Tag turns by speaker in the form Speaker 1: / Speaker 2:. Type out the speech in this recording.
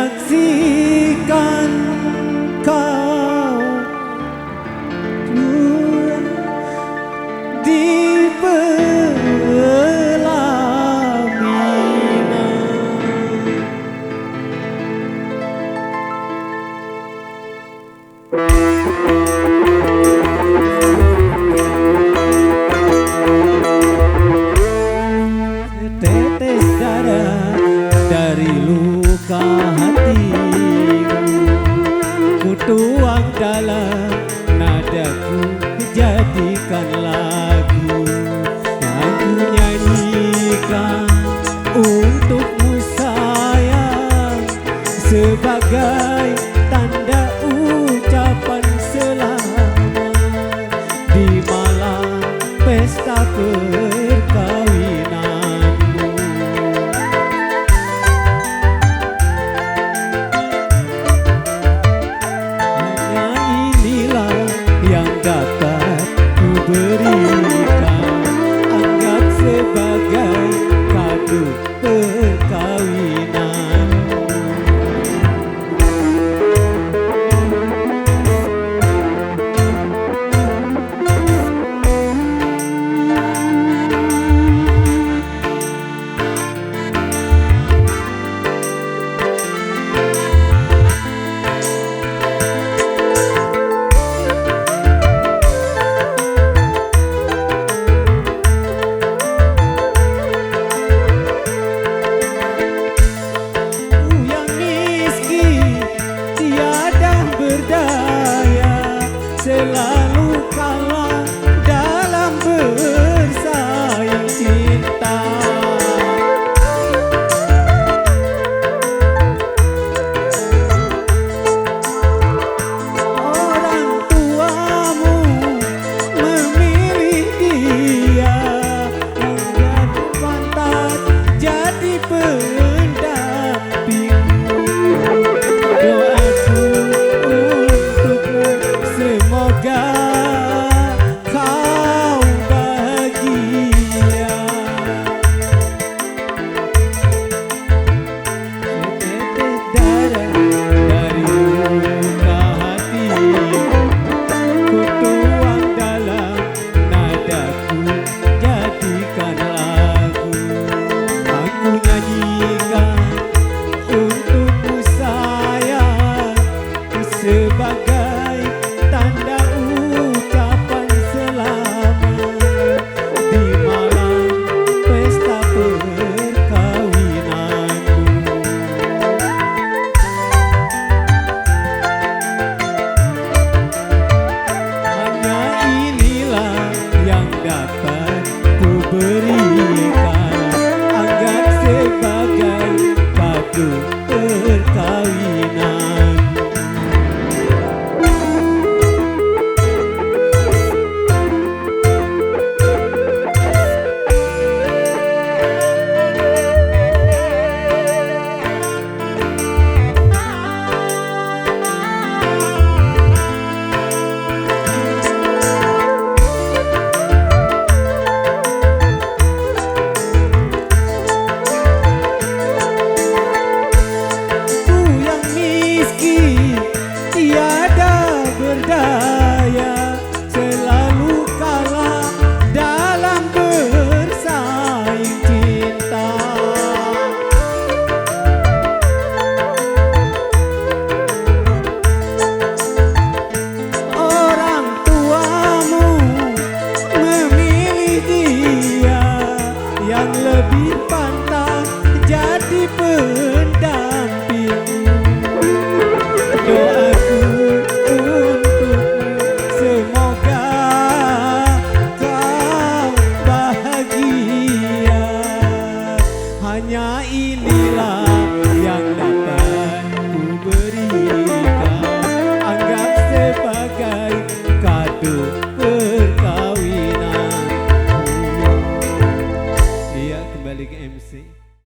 Speaker 1: menyaksikan kau di pelaminan. Tetes darah dari luka hatiku, ku tuang dalam nadaku, jadikan lagu yang ku nyanyikan untukmu sayang, sebagai tanda ucapan selamat di malam pesta perkawinan. Berikan, anggap sebagai kado perkawinan. Selalu kalah dalam bersaing cinta. Orang tuamu memilih dia menjadi pantas, jadi pendampingmu. Doaku untukmu, semoga kau bahagia. Setetes darah dari luka hatiku, ku tuang dalam nadaku, jadikan lagu. Aku nyanyikan untukmu sayang, sebagai tanda ucapan selamat di malam pesta perkawinanmu. Hanya inilah yang dapat ku berikan, anggap sebagai kado perkawinan. Selalu kalah dalam bersaing cinta. Orang tuamu memilih dia yang lebih pantas jadi pendampingmu. Doaku untukmu, semoga kau bahagia. Hanya inilah yang dapat ku berikan, anggap sebagai kado perkawinan. Iya, kembali ke MC.